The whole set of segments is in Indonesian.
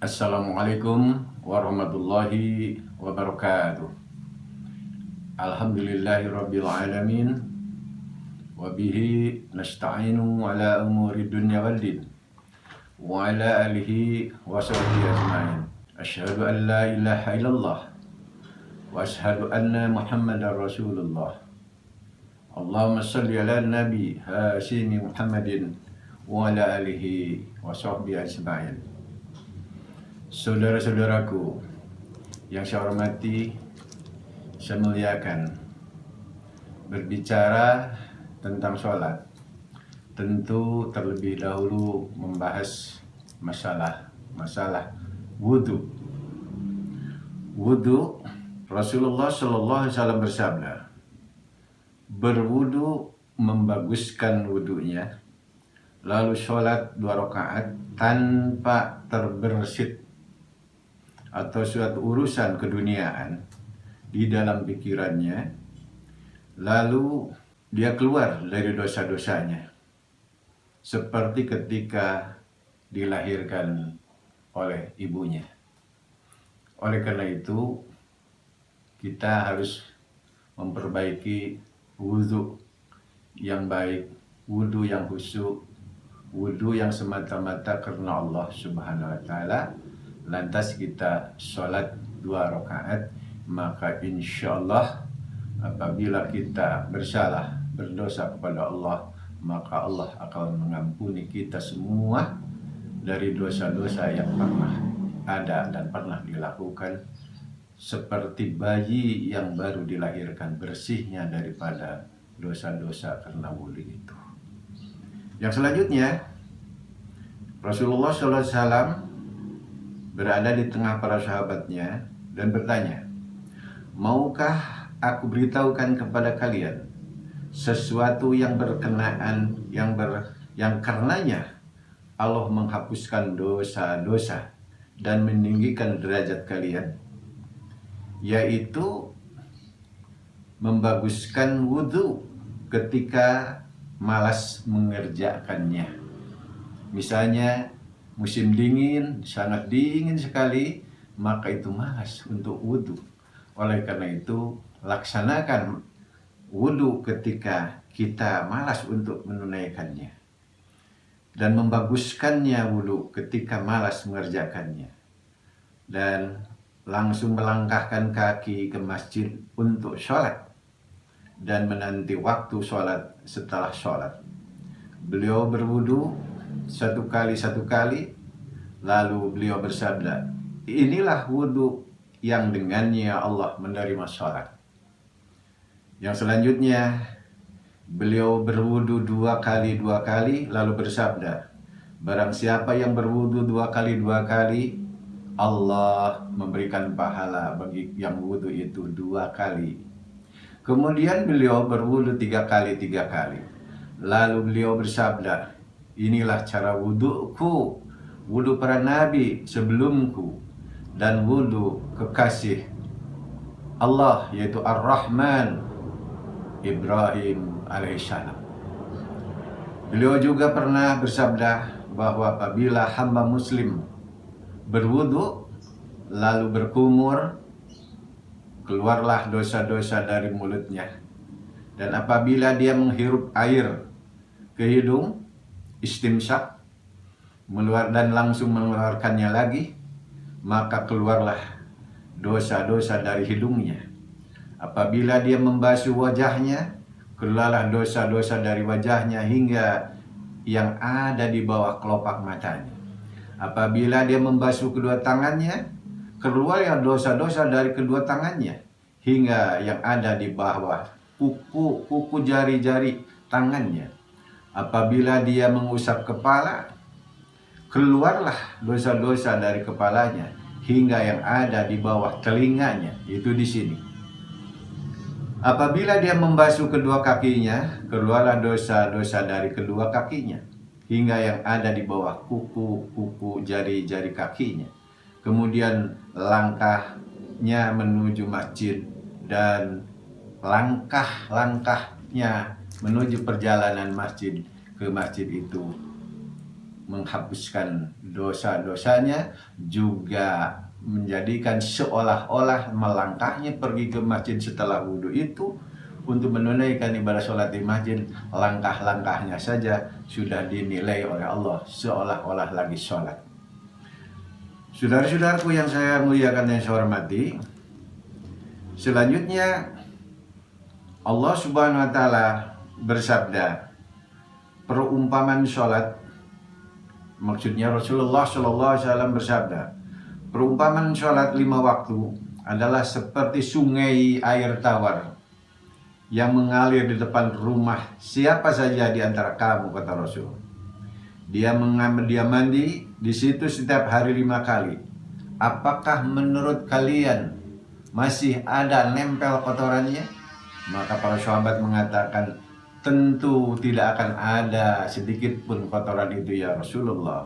Assalamualaikum warahmatullahi wabarakatuh. Alhamdulillahirabbil alamin wa bihi nasta'inu ala umuri dunya wal din wa ala alihi wa sahbihi ajma'in. Asyhadu an la ilaha illallah wa asyhadu anna Muhammadar Rasulullah. Allahumma shalli ala nabi Hashimi Muhammadin wa ala alihi wa sahbihi ajma'in. Saudara-saudaraku yang saya hormati, saya muliakan, berbicara tentang sholat, tentu terlebih dahulu membahas masalah wudhu. Wudhu, Rasulullah Shallallahu Alaihi Wasallam bersabda, berwudhu membaguskan wudhunya, lalu sholat 2 rakaat tanpa terbersit atau suatu urusan keduniaan di dalam pikirannya, lalu dia keluar dari dosa-dosanya seperti ketika dilahirkan oleh ibunya. Oleh karena itu, kita harus memperbaiki wudhu yang baik, wudhu yang khusyuk, wudhu yang semata-mata karena Allah Subhanahu wa Ta'ala. Lantas kita sholat 2 rakaat, maka insya Allah apabila kita berdosa kepada Allah, maka Allah akan mengampuni kita semua dari dosa-dosa yang pernah ada dan pernah dilakukan, seperti bayi yang baru dilahirkan bersihnya daripada dosa-dosa karena wudhu itu. Yang selanjutnya, Rasulullah SAW berada di tengah para sahabatnya dan bertanya, maukah aku beritahukan kepada kalian sesuatu yang berkenaan yang karenanya Allah menghapuskan dosa-dosa dan meninggikan derajat kalian, yaitu membaguskan wudhu ketika malas mengerjakannya. Misalnya musim dingin, sangat dingin sekali, maka itu malas untuk wudhu. Oleh karena itu, laksanakan wudhu ketika kita malas untuk menunaikannya, dan membaguskannya wudhu ketika malas mengerjakannya, dan langsung melangkahkan kaki ke masjid untuk sholat, dan menanti waktu sholat setelah sholat. Beliau berwudhu satu kali, lalu beliau bersabda, inilah wudhu yang dengannya Allah menerima sholat. Yang selanjutnya, beliau berwudhu 2 kali, lalu bersabda, barang siapa yang berwudhu 2 kali, Allah memberikan pahala bagi yang wudhu itu 2 kali. Kemudian beliau berwudhu 3 kali, lalu beliau bersabda, inilah cara wudhuku, wudhu para nabi sebelumku, dan wudhu kekasih Allah, yaitu Ar-Rahman, Ibrahim alaihissalam. Beliau juga pernah bersabda bahwa apabila hamba muslim berwudhu lalu berkumur, keluarlah dosa-dosa dari mulutnya, dan apabila dia menghirup air ke hidung, istimsyak, dan langsung mengeluarkannya lagi, maka keluarlah dosa-dosa dari hidungnya. Apabila dia membasuh wajahnya, keluarlah dosa-dosa dari wajahnya hingga yang ada di bawah kelopak matanya. Apabila dia membasuh kedua tangannya, keluarlah dosa-dosa dari kedua tangannya hingga yang ada di bawah kuku jari-jari tangannya. Apabila dia mengusap kepala, keluarlah dosa-dosa dari kepalanya hingga yang ada di bawah telinganya, itu di sini. Apabila dia membasuh kedua kakinya, keluarlah dosa-dosa dari kedua kakinya hingga yang ada di bawah kuku jari-jari kakinya. Kemudian langkahnya menuju masjid dan langkah-langkahnya menuju perjalanan masjid ke masjid itu menghapuskan dosa-dosanya, juga menjadikan seolah-olah melangkahnya pergi ke masjid setelah wudhu itu untuk menunaikan ibadah sholat di masjid, langkah-langkahnya saja sudah dinilai oleh Allah seolah-olah lagi sholat. Saudara-saudaraku yang saya muliakan dan saya hormati, selanjutnya Allah Subhanahu wa Ta'ala bersabda, perumpamaan sholat, maksudnya Rasulullah SAW bersabda, perumpamaan sholat 5 waktu adalah seperti sungai air tawar yang mengalir di depan rumah siapa saja di antara kamu, kata Rasul. Dia mandi di situ setiap hari 5 kali. Apakah menurut kalian masih ada nempel kotorannya? Maka para sahabat mengatakan, tentu tidak akan ada sedikit pun kotoran itu ya Rasulullah.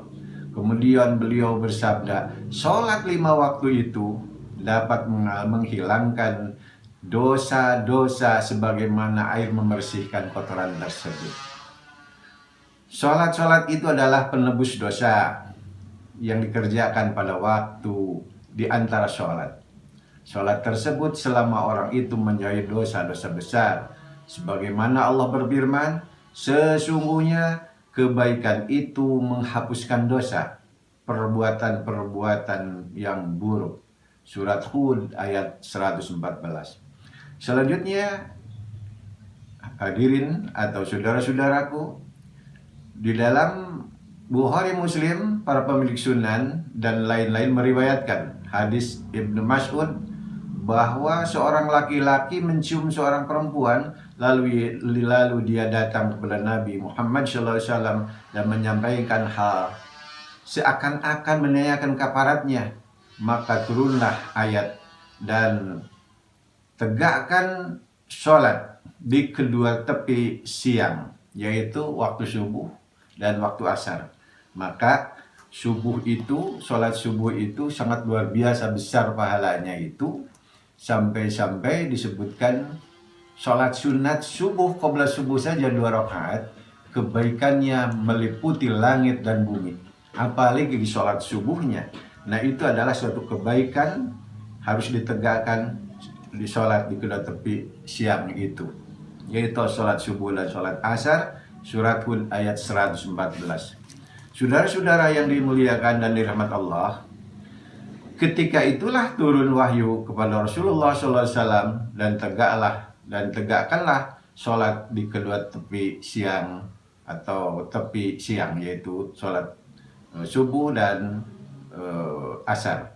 Kemudian beliau bersabda, sholat 5 waktu itu dapat menghilangkan dosa-dosa sebagaimana air membersihkan kotoran tersebut. Sholat itu adalah penebus dosa yang dikerjakan pada waktu di antara sholat. Sholat tersebut selama orang itu menjauhi dosa-dosa besar. Sebagaimana Allah berfirman, sesungguhnya kebaikan itu menghapuskan dosa, perbuatan-perbuatan yang buruk. Surat Hud ayat 114. Selanjutnya, hadirin atau saudara-saudaraku, di dalam Bukhari Muslim, para pemilik sunan dan lain-lain meriwayatkan hadis Ibnu Mas'ud bahwa seorang laki-laki mencium seorang perempuan, lalu dia datang kepada Nabi Muhammad SAW dan menyampaikan hal seakan-akan menanyakan kafaratnya. Maka turunlah ayat, dan tegakkan sholat di kedua tepi siang, yaitu waktu subuh dan waktu asar. Maka subuh itu, sholat subuh itu sangat luar biasa besar pahalanya itu, sampai-sampai disebutkan sholat sunat subuh, qabla subuh saja 2 rakaat, kebaikannya meliputi langit dan bumi. Apalagi di sholat subuhnya. Nah, itu adalah suatu kebaikan harus ditegakkan di sholat di kedua tepi siang itu, yaitu sholat subuh dan sholat asar. Surat Hud ayat 114. Saudara-saudara yang dimuliakan dan dirahmat Allah, ketika itulah turun wahyu kepada Rasulullah SAW dan tegakkanlah sholat di kedua tepi siang atau tepi siang, yaitu sholat subuh dan asar.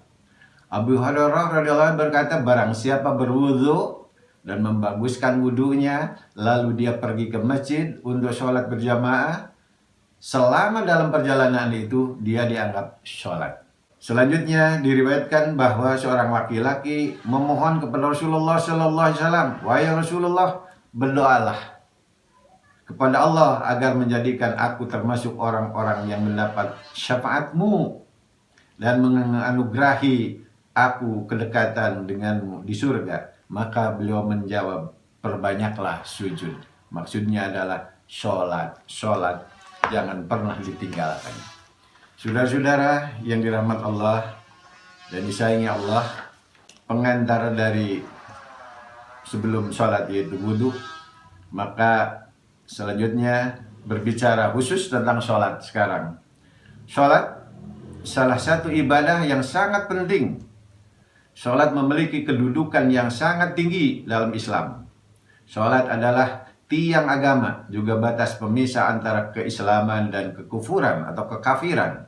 Abu Hurairah radhiyallahu anhu berkata, barang siapa berwudu dan membaguskan wudunya, lalu dia pergi ke masjid untuk sholat berjamaah, selama dalam perjalanan itu dia dianggap sholat. Selanjutnya diriwayatkan bahwa seorang laki-laki memohon kepada Rasulullah SAW, wahai Rasulullah, berdoalah kepada Allah agar menjadikan aku termasuk orang-orang yang mendapat syafaatmu dan menganugerahi aku kedekatan denganmu di surga. Maka beliau menjawab, perbanyaklah sujud. Maksudnya adalah sholat. Jangan pernah ditinggalkan. Saudara-saudara yang dirahmat Allah dan disayangi Allah, pengantar dari sebelum sholat yaitu wudhu. Maka selanjutnya berbicara khusus tentang sholat sekarang. Sholat salah satu ibadah yang sangat penting. Sholat memiliki kedudukan yang sangat tinggi dalam Islam. Sholat adalah tiang agama, juga batas pemisah antara keislaman dan kekufuran atau kekafiran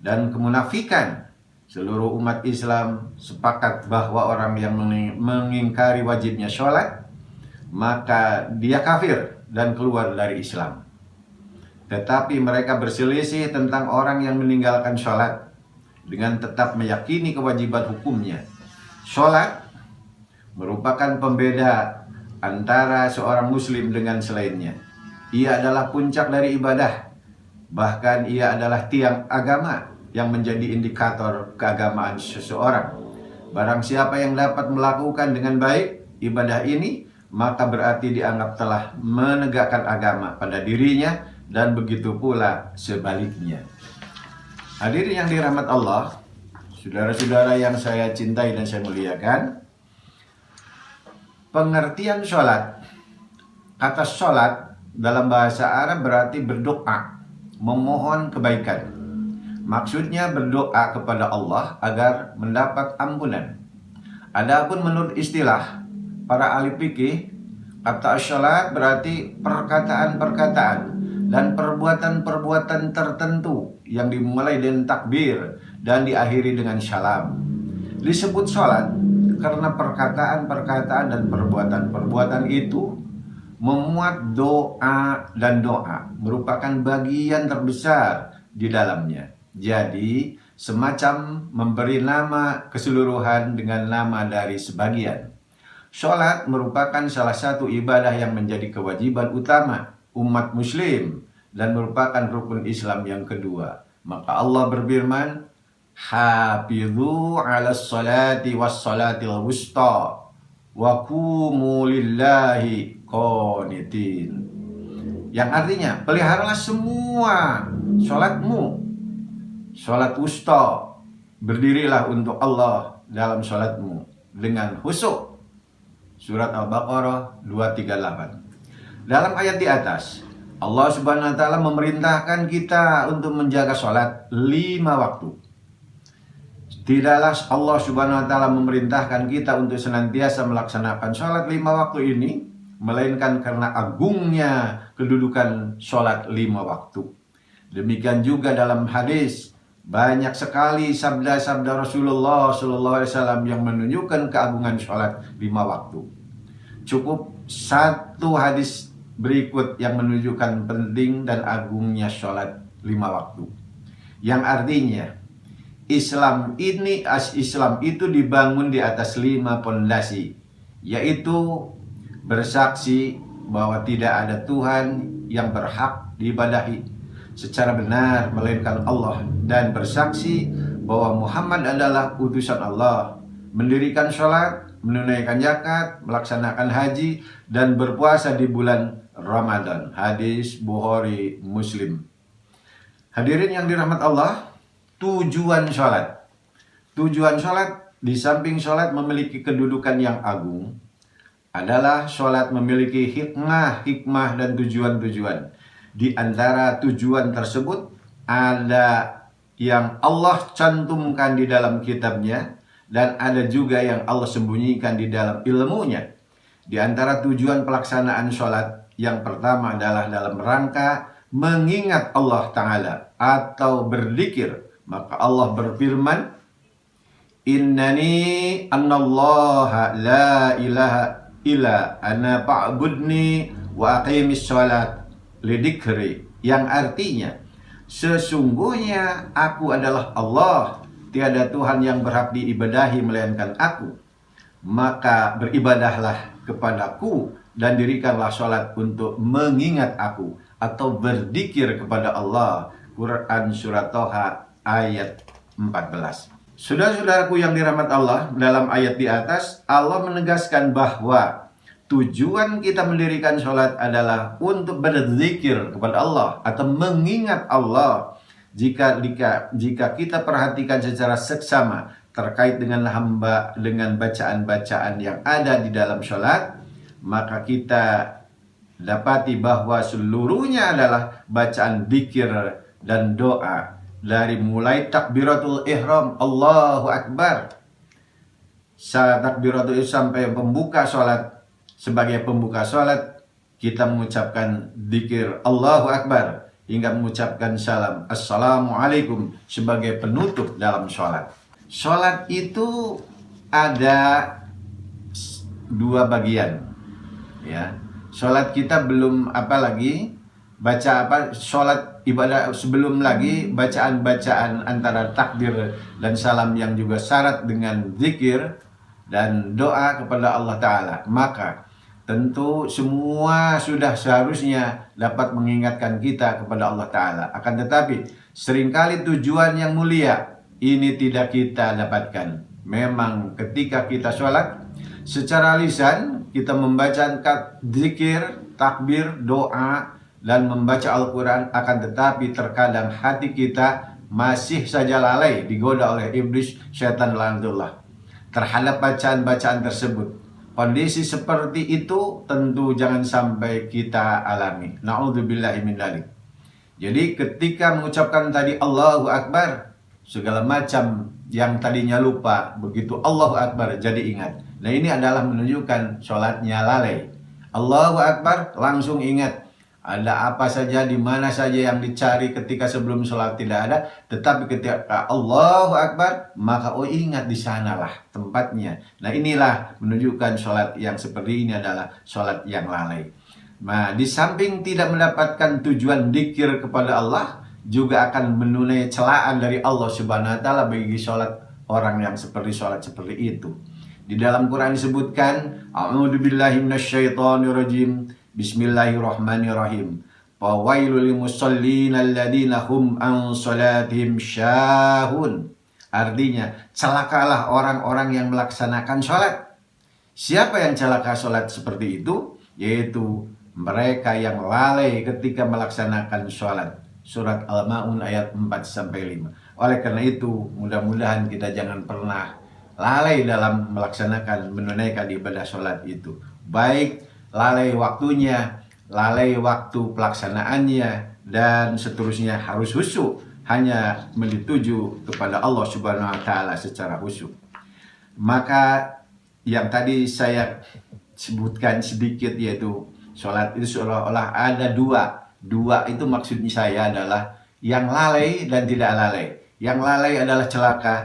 dan kemunafikan. Seluruh umat Islam sepakat bahwa orang yang mengingkari wajibnya sholat, maka dia kafir dan keluar dari Islam. Tetapi mereka berselisih tentang orang yang meninggalkan sholat dengan tetap meyakini kewajiban hukumnya. Sholat merupakan pembeda antara seorang muslim dengan selainnya. Ia adalah puncak dari ibadah. Bahkan ia adalah tiang agama yang menjadi indikator keagamaan seseorang. Barang siapa yang dapat melakukan dengan baik ibadah ini, maka berarti dianggap telah menegakkan agama pada dirinya dan begitu pula sebaliknya. Hadirin yang dirahmat Allah, saudara-saudara yang saya cintai dan saya muliakan, pengertian sholat, kata sholat dalam bahasa Arab berarti berdoa, memohon kebaikan. Maksudnya berdoa kepada Allah agar mendapat ampunan. Adapun menurut istilah para ahli fikih, kata sholat berarti perkataan-perkataan dan perbuatan-perbuatan tertentu yang dimulai dengan takbir dan diakhiri dengan syalam. Disebut sholat karena perkataan-perkataan dan perbuatan-perbuatan itu memuat doa, dan doa merupakan bagian terbesar di dalamnya. Jadi semacam memberi nama keseluruhan dengan nama dari sebagian. Sholat merupakan salah satu ibadah yang menjadi kewajiban utama umat muslim dan merupakan rukun Islam yang kedua. Maka Allah berfirman, "Hafidhu 'alas salati was salatil wusta wa qumu lillahi qanitin." Yang artinya, peliharalah semua sholatmu, sholat wusta, berdirilah untuk Allah dalam sholatmu dengan khusyuk. Surat Al-Baqarah 238. Dalam ayat di atas, Allah Subhanahu wa taala memerintahkan kita untuk menjaga sholat 5 waktu. Tidaklah Allah Subhanahu wa taala memerintahkan kita untuk senantiasa melaksanakan sholat 5 waktu ini, melainkan karena agungnya kedudukan sholat 5 waktu. Demikian juga dalam hadis, banyak sekali sabda-sabda Rasulullah SAW yang menunjukkan keagungan sholat 5 waktu. Cukup satu hadis berikut yang menunjukkan penting dan agungnya sholat 5 waktu. Yang artinya, Islam itu dibangun di atas 5 pondasi, yaitu bersaksi bahwa tidak ada Tuhan yang berhak diibadahi secara benar melainkan Allah, dan bersaksi bahwa Muhammad adalah utusan Allah, mendirikan sholat, menunaikan zakat, melaksanakan haji, dan berpuasa di bulan Ramadan. Hadis Bukhari Muslim. Hadirin yang dirahmat Allah, tujuan sholat. Tujuan sholat, di samping sholat memiliki kedudukan yang agung, adalah sholat memiliki hikmah dan tujuan-tujuan. Di antara tujuan tersebut ada yang Allah cantumkan di dalam kitabnya, dan ada juga yang Allah sembunyikan di dalam ilmunya. Di antara tujuan pelaksanaan sholat, yang pertama adalah dalam rangka mengingat Allah Ta'ala atau berzikir. Maka Allah berfirman, "Innani annallaha la ilaha illa ana fa'budni wa aqimis sholat lidikri." Yang artinya, sesungguhnya aku adalah Allah, tiada Tuhan yang berhak diibadahi melainkan aku, maka beribadahlah kepadaku dan dirikanlah sholat untuk mengingat aku atau berzikir kepada Allah. Quran Surat Toha ayat 14. Saudara-saudaraku yang dirahmat Allah, dalam ayat di atas Allah menegaskan bahwa tujuan kita mendirikan sholat adalah untuk berzikir kepada Allah atau mengingat Allah. Jika kita perhatikan secara seksama terkait dengan bacaan-bacaan yang ada di dalam sholat, maka kita dapati bahwa seluruhnya adalah bacaan zikir dan doa. Dari mulai takbiratul ihram, Allahu Akbar, takbiratul ihram sampai pembuka sholat. Sebagai pembuka sholat, kita mengucapkan zikir Allahu Akbar hingga mengucapkan salam Assalamualaikum sebagai penutup dalam sholat. Sholat itu ada 2 bagian, ya. Sholat kita belum sholat ibadah sebelum lagi bacaan-bacaan antara takbir dan salam yang juga syarat dengan zikir dan doa kepada Allah Ta'ala. Maka tentu semua sudah seharusnya dapat mengingatkan kita kepada Allah Ta'ala. Akan tetapi seringkali tujuan yang mulia ini tidak kita dapatkan. Memang ketika kita sholat, secara lisan kita membaca zikir, takbir, doa, dan membaca Al-Quran, akan tetapi terkadang hati kita masih saja lalai, digoda oleh iblis, syaitan la'natullah, terhadap bacaan-bacaan tersebut. Kondisi seperti itu tentu jangan sampai kita alami. Na'udzubillahi min dzalik. Jadi ketika mengucapkan tadi Allahu Akbar, segala macam yang tadinya lupa, begitu Allahu Akbar jadi ingat. Nah, ini adalah menunjukkan sholatnya lalai. Allahu Akbar, langsung ingat. Ada apa saja, di mana saja yang dicari ketika sebelum sholat tidak ada. Tetapi ketika Allahu Akbar, maka ingat di sanalah tempatnya. Nah, inilah menunjukkan sholat yang seperti ini adalah sholat yang lalai. Nah, di samping tidak mendapatkan tujuan dzikir kepada Allah, juga akan menunai celaan dari Allah Subhanahu wa Ta'ala bagi sholat orang yang sholat seperti itu. Di dalam Quran disebutkan, A'udzubillahi minasyaitonirrajim, Bismillahirrahmanirrahim. Fawailul lil musallin alladzina hum an salatihim syahun. Artinya, celakalah orang-orang yang melaksanakan sholat. Siapa yang celaka sholat seperti itu? Yaitu mereka yang lalai ketika melaksanakan sholat. Surat Al-Ma'un ayat 4-5. Oleh karena itu, mudah-mudahan kita jangan pernah lalai dalam melaksanakan, menunaikan ibadah sholat itu. Baik lalai waktunya, lalai waktu pelaksanaannya, dan seterusnya harus khusyuk, hanya menuju kepada Allah Subhanahu wa Ta'ala secara khusyuk. Maka yang tadi saya sebutkan sedikit, yaitu sholat itu seolah-olah ada dua itu maksudnya saya adalah yang lalai dan tidak lalai. Yang lalai adalah celaka,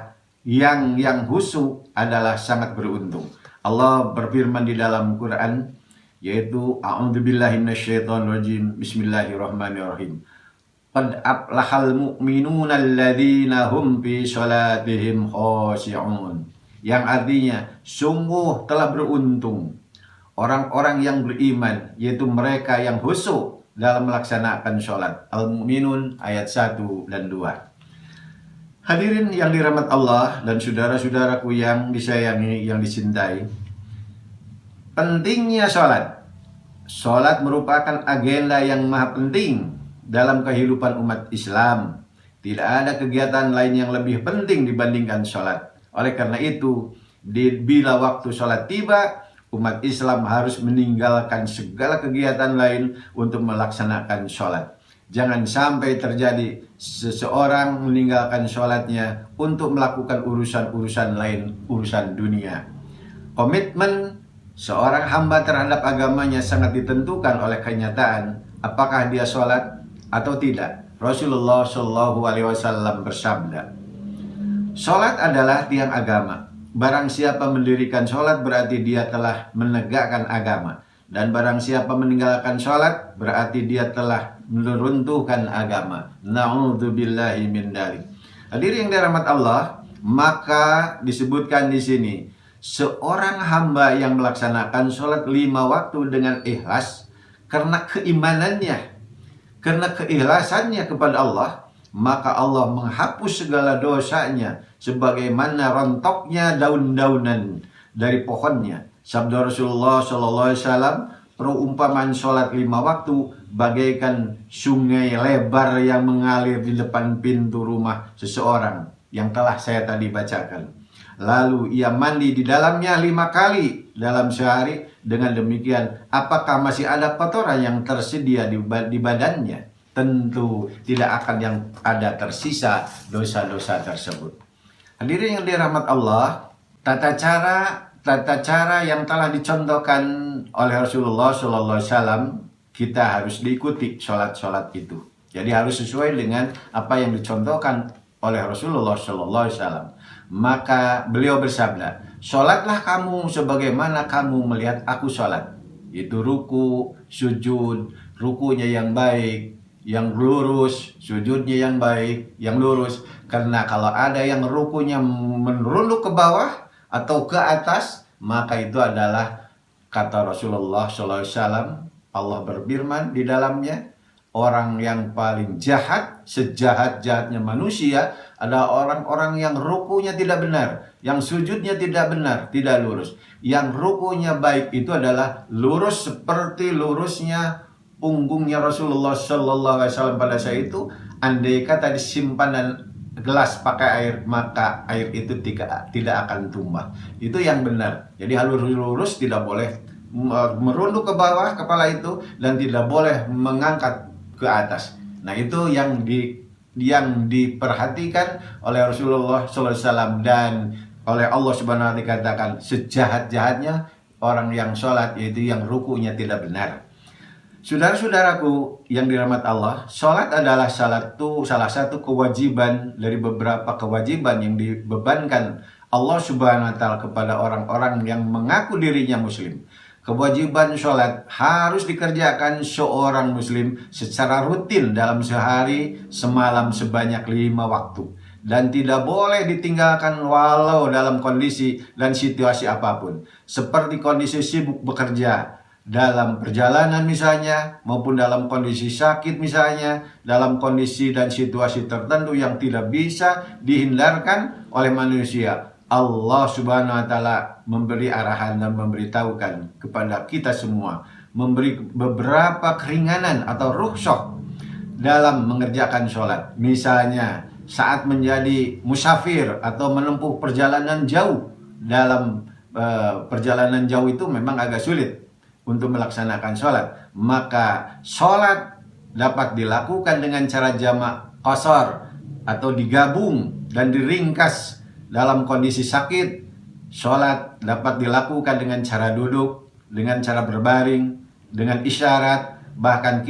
yang khusyuk adalah sangat beruntung. Allah berfirman di dalam Quran, yaitu A'udzubillahi minasyaitonirrajim, Bismillahirrahmanirrahim. Qad aflahal mu'minuna alladzina hum fi sholatihim khashi'un. Yang artinya, sungguh telah beruntung orang-orang yang beriman, yaitu mereka yang khusyuk dalam melaksanakan sholat. Al-Mu'minun ayat 1 dan 2. Hadirin yang dirahmat Allah dan saudara-saudaraku yang disayangi, yang dicintai, pentingnya sholat. Sholat merupakan agenda yang maha penting dalam kehidupan umat Islam. Tidak ada kegiatan lain yang lebih penting dibandingkan sholat. Oleh karena itu, bila waktu sholat tiba, umat Islam harus meninggalkan segala kegiatan lain untuk melaksanakan sholat. Jangan sampai terjadi seseorang meninggalkan sholatnya untuk melakukan urusan-urusan lain, urusan dunia. Komitmen seorang hamba terhadap agamanya sangat ditentukan oleh kenyataan apakah dia sholat atau tidak. Rasulullah SAW bersabda, sholat adalah tiang agama. Barang siapa mendirikan sholat berarti dia telah menegakkan agama. Dan barang siapa meninggalkan sholat berarti dia telah meruntuhkan agama. Na'udzubillahi min dzalik. Hadirin yang dirahmat Allah, maka disebutkan di sini, seorang hamba yang melaksanakan sholat 5 waktu dengan ikhlas karena keimanannya, karena keikhlasannya kepada Allah, maka Allah menghapus segala dosanya sebagaimana rontoknya daun-daunan dari pohonnya. Sabda Rasulullah SAW, perumpamaan sholat 5 waktu bagaikan sungai lebar yang mengalir di depan pintu rumah seseorang yang telah saya tadi bacakan. Lalu ia mandi di dalamnya 5 kali dalam sehari. Dengan demikian, apakah masih ada kotoran yang tersedia di badannya? Tentu tidak akan yang ada tersisa dosa-dosa tersebut. Hadirin yang dirahmat Allah, tata cara yang telah dicontohkan oleh Rasulullah SAW, kita harus diikuti sholat-sholat itu. Jadi harus sesuai dengan apa yang dicontohkan oleh Rasulullah SAW. Maka beliau bersabda, sholatlah kamu sebagaimana kamu melihat aku sholat. Itu ruku, sujud, rukunya yang baik, yang lurus, sujudnya yang baik, yang lurus. Karena kalau ada yang rukunya menurun ke bawah atau ke atas, maka itu adalah kata Rasulullah SAW, Allah berfirman di dalamnya, orang yang paling jahat, sejahat-jahatnya manusia adalah orang-orang yang rukunya tidak benar, yang sujudnya tidak benar, tidak lurus. Yang rukunya baik itu adalah lurus seperti lurusnya punggungnya Rasulullah Sallallahu Alaihi Wasallam pada saat itu, andai kata disimpan dan gelas pakai air, maka air itu tidak akan tumbah. Itu yang benar. Jadi lurus, tidak boleh merunduk ke bawah kepala itu, dan tidak boleh mengangkat ke atas. Nah, itu yang diperhatikan oleh Rasulullah SAW, dan oleh Allah Subhanahu wa taala dikatakan sejahat-jahatnya orang yang sholat, yaitu yang rukunya tidak benar. Saudara-saudaraku yang dirahmati Allah, sholat adalah salah satu kewajiban dari beberapa kewajiban yang dibebankan Allah Subhanahu wa taala kepada orang-orang yang mengaku dirinya muslim. Kewajiban sholat harus dikerjakan seorang muslim secara rutin dalam sehari semalam sebanyak 5 waktu. Dan tidak boleh ditinggalkan walau dalam kondisi dan situasi apapun. Seperti kondisi sibuk bekerja, dalam perjalanan misalnya, maupun dalam kondisi sakit misalnya, dalam kondisi dan situasi tertentu yang tidak bisa dihindarkan oleh manusia. Allah Subhanahu wa taala memberi arahan dan memberitahukan kepada kita semua, memberi beberapa keringanan atau rukhsah dalam mengerjakan sholat. Misalnya saat menjadi musafir atau menempuh perjalanan jauh. Dalam perjalanan jauh itu memang agak sulit untuk melaksanakan sholat, maka sholat dapat dilakukan dengan cara jamak qasar atau digabung dan diringkas. Dalam kondisi sakit, sholat dapat dilakukan dengan cara duduk, dengan cara berbaring, dengan isyarat. Bahkan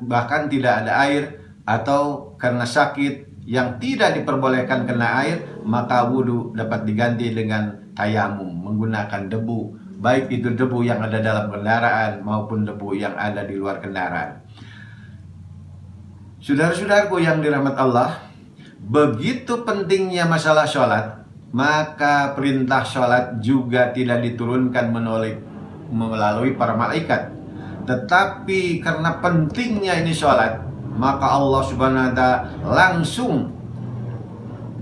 bahkan tidak ada air, atau karena sakit yang tidak diperbolehkan kena air, maka wudhu dapat diganti dengan tayamum, menggunakan debu, baik itu debu yang ada dalam kendaraan maupun debu yang ada di luar kendaraan. Saudara-saudaraku yang dirahmati Allah, begitu pentingnya masalah sholat, maka perintah sholat juga tidak diturunkan melalui para malaikat. Tetapi karena pentingnya ini sholat, maka Allah Subhanahu wa taala langsung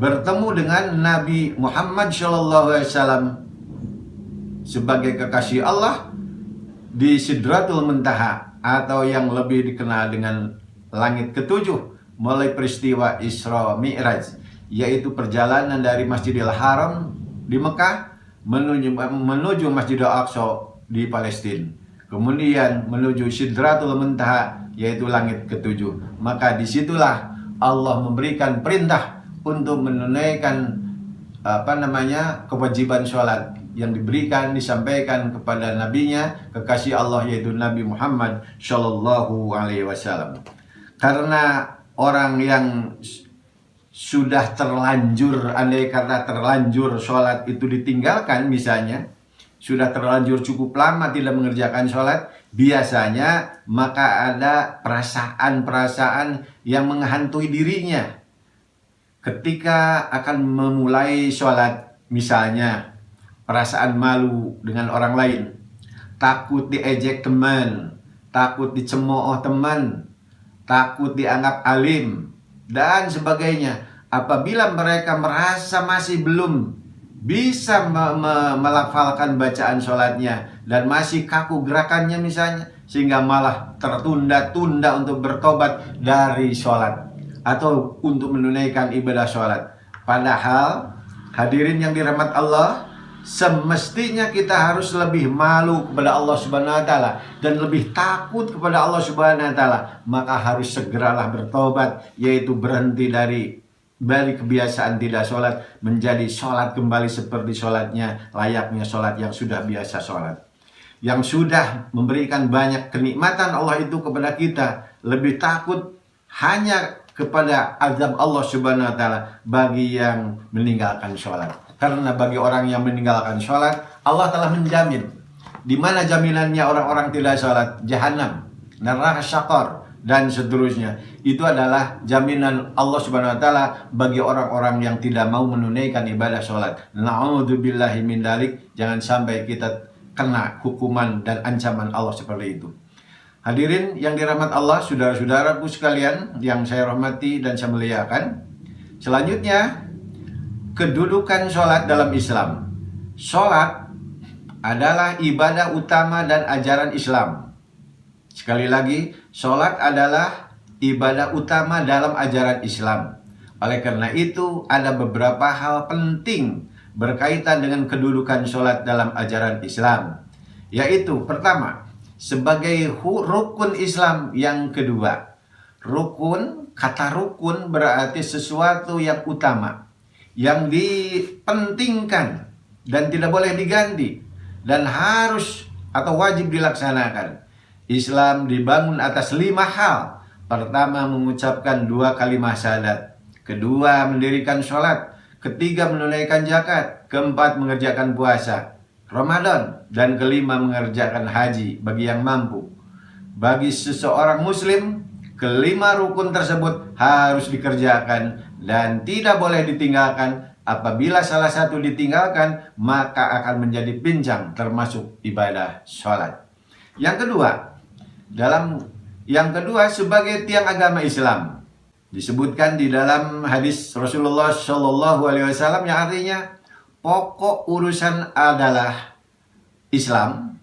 bertemu dengan Nabi Muhammad SAW sebagai kekasih Allah di Sidratul Muntaha, atau yang lebih dikenal dengan langit ketujuh, mulai peristiwa Isra Mi'raj, yaitu perjalanan dari Masjidil Haram di Mekah menuju Masjidil Aqsa di Palestina, kemudian menuju Sidratul Muntaha, yaitu langit ketujuh. Maka disitulah Allah memberikan perintah untuk menunaikan kewajiban sholat yang disampaikan kepada nabinya, kekasih Allah, yaitu Nabi Muhammad Shallallahu Alaihi Wasallam. Karena orang yang sudah terlanjur, andai kata terlanjur sholat itu ditinggalkan misalnya, sudah terlanjur cukup lama tidak mengerjakan sholat, biasanya maka ada perasaan-perasaan yang menghantui dirinya ketika akan memulai sholat. Misalnya perasaan malu dengan orang lain, takut diejek teman, takut dicemooh teman, takut dianggap alim, dan sebagainya. Apabila mereka merasa masih belum bisa melafalkan bacaan sholatnya dan masih kaku gerakannya misalnya, sehingga malah tertunda-tunda untuk bertobat dari sholat atau untuk menunaikan ibadah sholat. Padahal hadirin yang dirahmati Allah, semestinya kita harus lebih malu kepada Allah Subhanahu wa taala dan lebih takut kepada Allah Subhanahu wa taala. Maka harus segeralah bertobat, yaitu berhenti dari kebiasaan tidak sholat menjadi sholat kembali seperti sholatnya layaknya sholat yang sudah biasa sholat, yang sudah memberikan banyak kenikmatan Allah itu kepada kita. Lebih takut hanya kepada azab Allah Subhanahu wa taala bagi yang meninggalkan sholat. Karena bagi orang yang meninggalkan sholat, Allah telah menjamin. Di mana jaminannya orang-orang tidak sholat? Jahannam, neraka syaqar, dan seterusnya. Itu adalah jaminan Allah Subhanahu wa taala bagi orang-orang yang tidak mau menunaikan ibadah sholat. Na'udzubillahi min dzalik. Jangan sampai kita kena hukuman dan ancaman Allah seperti itu. Hadirin yang dirahmati Allah, saudara-saudaraku sekalian yang saya hormati dan saya muliakan. Selanjutnya, kedudukan sholat dalam Islam. Sholat adalah ibadah utama dan ajaran Islam. Sekali lagi, sholat adalah ibadah utama dalam ajaran Islam. Oleh karena itu, ada beberapa hal penting berkaitan dengan kedudukan sholat dalam ajaran Islam. Yaitu, pertama, sebagai rukun Islam yang kedua. Rukun, kata rukun berarti sesuatu yang utama, yang dipentingkan dan tidak boleh diganti, dan harus atau wajib dilaksanakan. Islam dibangun atas 5 hal. Pertama, mengucapkan 2 kalimat syahadat. Kedua, mendirikan sholat. Ketiga, menunaikan zakat. Keempat, mengerjakan puasa Ramadan. Dan kelima, mengerjakan haji bagi yang mampu. Bagi seseorang muslim, kelima rukun tersebut harus dikerjakan dan tidak boleh ditinggalkan. Apabila salah satu ditinggalkan, maka akan menjadi pincang, termasuk ibadah sholat. Yang kedua, sebagai tiang agama Islam, disebutkan di dalam hadis Rasulullah SAW yang artinya pokok urusan adalah Islam.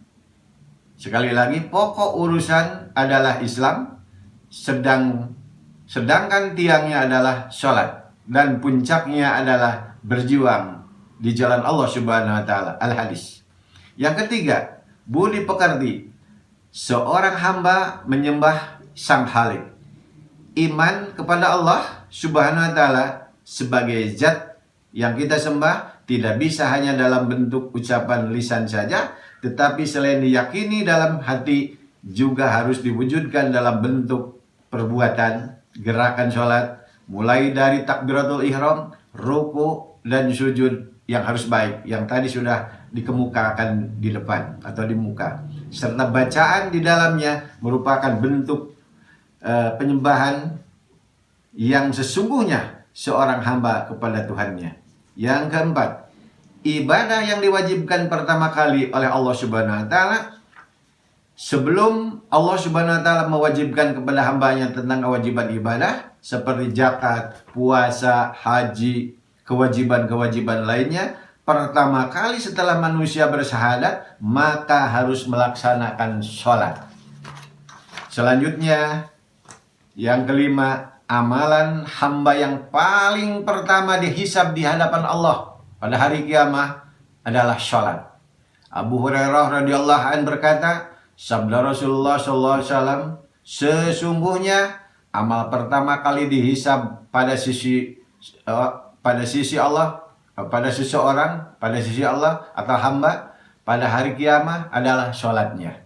Sekali lagi, pokok urusan adalah Islam, sedangkan tiangnya adalah sholat, dan puncaknya adalah berjuang di jalan Allah Subhanahu wa Ta'ala. Al-Hadis. Yang ketiga, budi pekerti. Seorang hamba menyembah Sang Khalik. Iman kepada Allah Subhanahu wa Ta'ala sebagai zat yang kita sembah tidak bisa hanya dalam bentuk ucapan lisan saja, tetapi selain diyakini dalam hati juga harus diwujudkan dalam bentuk perbuatan, gerakan sholat, mulai dari takbiratul ihram, ruku, dan sujud yang harus baik, yang tadi sudah dikemukakan di depan atau di muka, serta bacaan di dalamnya merupakan bentuk penyembahan yang sesungguhnya seorang hamba kepada Tuhannya. Yang keempat, ibadah yang diwajibkan pertama kali oleh Allah Subhanahu wa Ta'ala. Sebelum Allah Subhanahu wa Ta'ala mewajibkan kepada hambanya tentang kewajiban ibadah seperti zakat, puasa, haji, kewajiban-kewajiban lainnya, pertama kali setelah manusia bersyahadat, maka harus melaksanakan sholat. Selanjutnya, yang kelima, amalan hamba yang paling pertama dihisab di hadapan Allah pada hari kiamat adalah sholat. Abu Hurairah radhiyallahu anhu berkata, sabda Rasulullah SAW, sesungguhnya amal pertama kali dihisab pada sisi Allah, pada seseorang, pada sisi Allah atau hamba pada hari kiamat adalah sholatnya.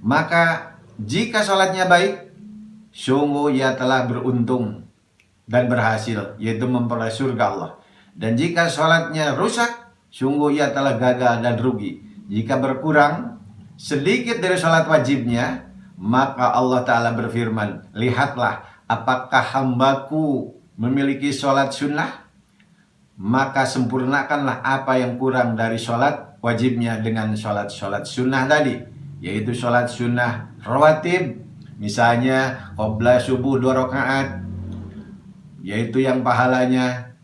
Maka jika sholatnya baik, sungguh ia telah beruntung dan berhasil, yaitu memperoleh surga Allah. Dan jika sholatnya rusak, sungguh ia telah gagal dan rugi. Jika berkurang sedikit dari sholat wajibnya, maka Allah Ta'ala berfirman, lihatlah apakah hambaku memiliki sholat sunnah, maka sempurnakanlah apa yang kurang dari sholat wajibnya dengan sholat sunnah tadi, yaitu sholat sunnah rawatib. Misalnya qabla subuh 2 rakaat, yaitu yang pahalanya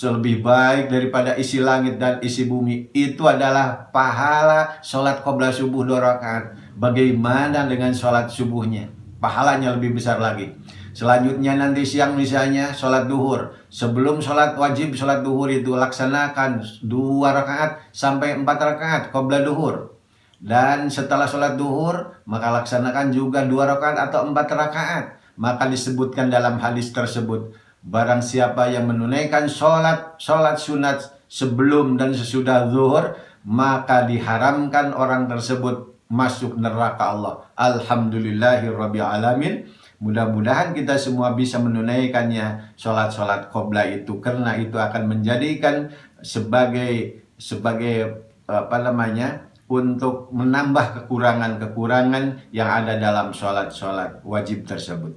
lebih baik daripada isi langit dan isi bumi. Itu adalah pahala sholat qabla subuh 2 rakaat. Bagaimana dengan sholat subuhnya? Pahalanya lebih besar lagi. Selanjutnya nanti siang misalnya sholat duhur. Sebelum sholat wajib sholat duhur itu laksanakan 2 rakaat sampai 4 rakaat qabla duhur. Dan setelah sholat duhur maka laksanakan juga 2 rakaat atau 4 rakaat. Maka disebutkan dalam hadis tersebut, barang siapa yang menunaikan sholat sunat sebelum dan sesudah zuhur, maka diharamkan orang tersebut masuk neraka Allah. Alhamdulillahirabbil alamin. Mudah-mudahan kita semua bisa menunaikannya, sholat qabla itu, karena itu akan menjadikan sebagai untuk menambah kekurangan-kekurangan yang ada dalam sholat wajib tersebut.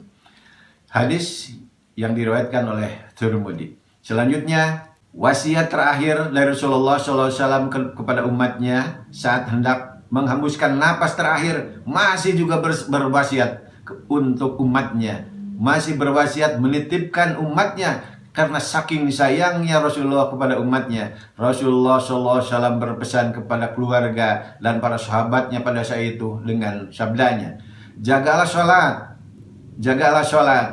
Hadis yang diriwayatkan oleh Tirmidzi. Selanjutnya, wasiat terakhir dari Rasulullah SAW kepada umatnya saat hendak menghembuskan napas terakhir, masih juga berwasiat untuk umatnya, masih berwasiat menitipkan umatnya. Karena saking sayangnya Rasulullah kepada umatnya, Rasulullah SAW berpesan kepada keluarga dan para sahabatnya pada saat itu dengan sabdanya, Jagalah sholat, jagalah sholat,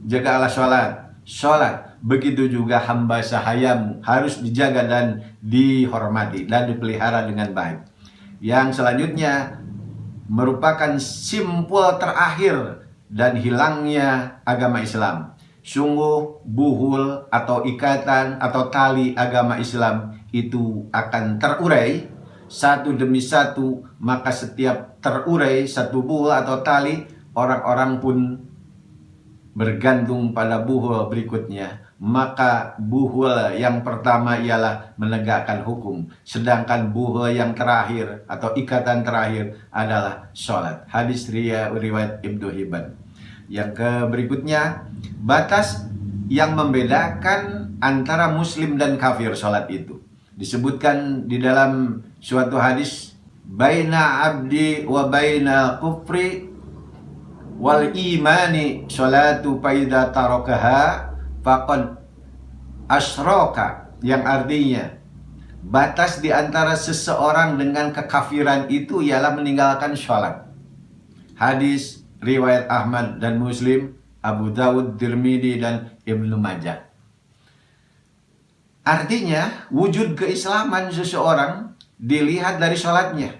jagalah sholat. Sholat, begitu juga hamba sahayamu harus dijaga dan dihormati dan dipelihara dengan baik. Yang selanjutnya merupakan simpul terakhir dan hilangnya agama Islam. Sungguh buhul atau ikatan atau tali agama Islam itu akan terurai satu demi satu, maka setiap terurai satu buhul atau tali, orang-orang pun bergantung pada buhul berikutnya. Maka buhul yang pertama ialah menegakkan hukum, sedangkan buhul yang terakhir atau ikatan terakhir adalah sholat. Hadis riwayat Ibnu Hibban. Yang berikutnya, batas yang membedakan antara muslim dan kafir sholat itu disebutkan di dalam suatu hadis, baina abdi wa baina kufri wal imani sholatu faida tarakaha faqad asyraka, yang artinya batas di antara seseorang dengan kekafiran itu ialah meninggalkan sholat. Hadis riwayat Ahmad dan Muslim, Abu Dawud, Tirmidzi dan Ibnu Majah. Artinya wujud keislaman seseorang dilihat dari sholatnya.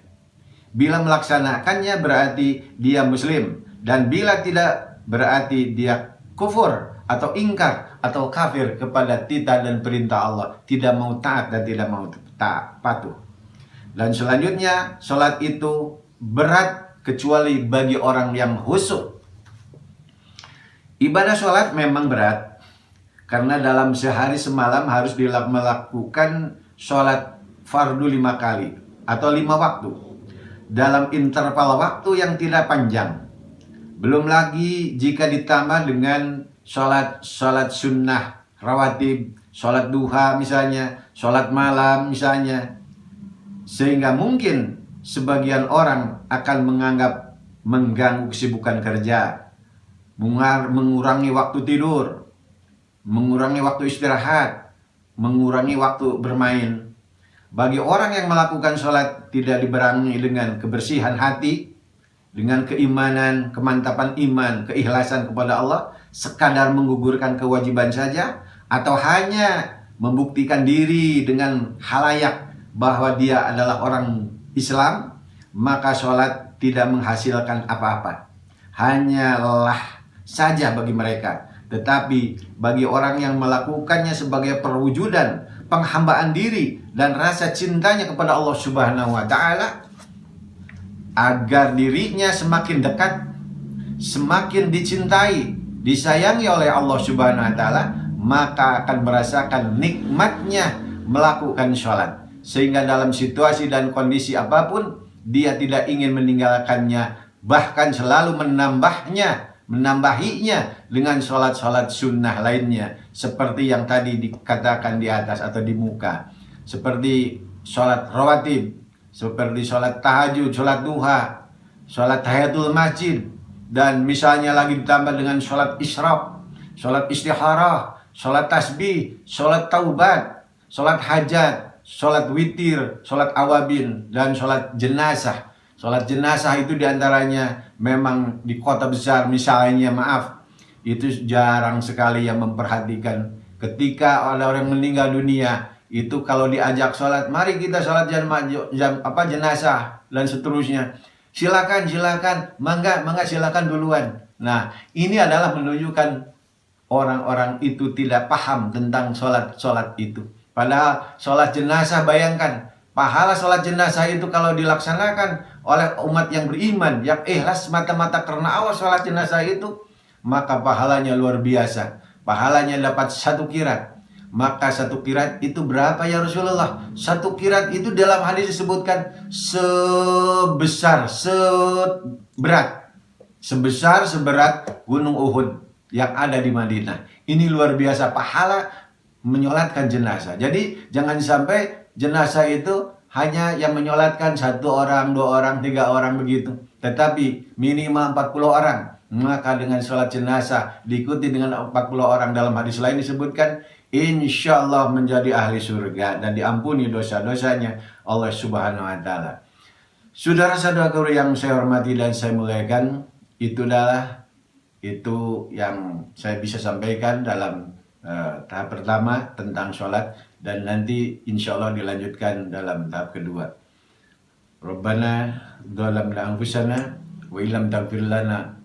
Bila melaksanakannya berarti dia muslim, dan bila tidak berarti dia kufur atau ingkar atau kafir kepada titah dan perintah Allah, tidak mau taat dan tidak mau patuh. Dan selanjutnya, sholat itu berat kecuali bagi orang yang khusyuk. Ibadah sholat memang berat, karena dalam sehari semalam harus melakukan sholat fardu 5 kali atau 5 waktu dalam interval waktu yang tidak panjang. Belum lagi jika ditambah dengan sholat sunnah rawatib, sholat duha misalnya, sholat malam misalnya, sehingga mungkin sebagian orang akan menganggap mengganggu kesibukan kerja, mengurangi waktu tidur, mengurangi waktu istirahat, mengurangi waktu bermain. Bagi orang yang melakukan sholat tidak dibarengi dengan kebersihan hati, dengan keimanan, kemantapan iman, keikhlasan kepada Allah, sekadar menggugurkan kewajiban saja, atau hanya membuktikan diri dengan halayak bahwa dia adalah orang Islam, maka sholat tidak menghasilkan apa-apa. Hanyalah saja bagi mereka. Tetapi bagi orang yang melakukannya sebagai perwujudan penghambaan diri dan rasa cintanya kepada Allah Subhanahu wa Ta'ala, agar dirinya semakin dekat, semakin dicintai, disayangi oleh Allah Subhanahu wa Ta'ala, maka akan merasakan nikmatnya melakukan sholat, sehingga dalam situasi dan kondisi apapun dia tidak ingin meninggalkannya, bahkan selalu menambahinya dengan sholat-sholat sunnah lainnya, seperti yang tadi dikatakan di atas atau di muka, seperti sholat rawatib, seperti sholat tahajud, sholat duha, sholat tahiyatul masjid, dan misalnya lagi ditambah dengan sholat isyraq, sholat istikharah, sholat tasbih, sholat taubat, sholat hajat, sholat witir, sholat awabin, dan sholat jenazah. Sholat jenazah itu diantaranya memang di kota besar misalnya, itu jarang sekali yang memperhatikan. Ketika ada orang meninggal dunia, itu kalau diajak sholat, mari kita sholat jenazah dan seterusnya, silakan, mangga silakan duluan. Nah, ini adalah menunjukkan orang-orang itu tidak paham tentang sholat itu. Padahal sholat jenazah, bayangkan, pahala sholat jenazah itu kalau dilaksanakan oleh umat yang beriman, yang ikhlas mata-mata karena Allah sholat jenazah itu, maka pahalanya luar biasa. Pahalanya dapat 1 qirat. Maka 1 qirat itu berapa ya Rasulullah? 1 qirat itu dalam hadis disebutkan seberat gunung Uhud yang ada di Madinah. Ini luar biasa pahala menyolatkan jenazah. Jadi jangan sampai jenazah itu hanya yang menyolatkan 1 orang, 2 orang, 3 orang begitu, tetapi minimal 40 orang. Maka dengan sholat jenazah diikuti dengan 40 orang, dalam hadis lain disebutkan insya Allah menjadi ahli surga dan diampuni dosa-dosanya Allah Subhanahu wa Ta'ala. Saudara-saudaraku yang saya hormati dan saya muliakan, itu yang saya bisa sampaikan dalam tahap pertama tentang sholat, dan nanti insya Allah dilanjutkan dalam tahap kedua. Rabbana dhalamna anfusana wa illam taghfir lana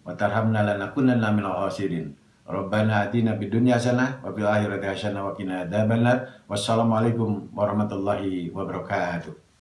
wa tarhamna lanakunanna minal khasirin. Rabbana atina fid dunya hasanah wa fil akhirati hasanah wa qina adzabannar. Wassalamualaikum warahmatullahi wabarakatuh.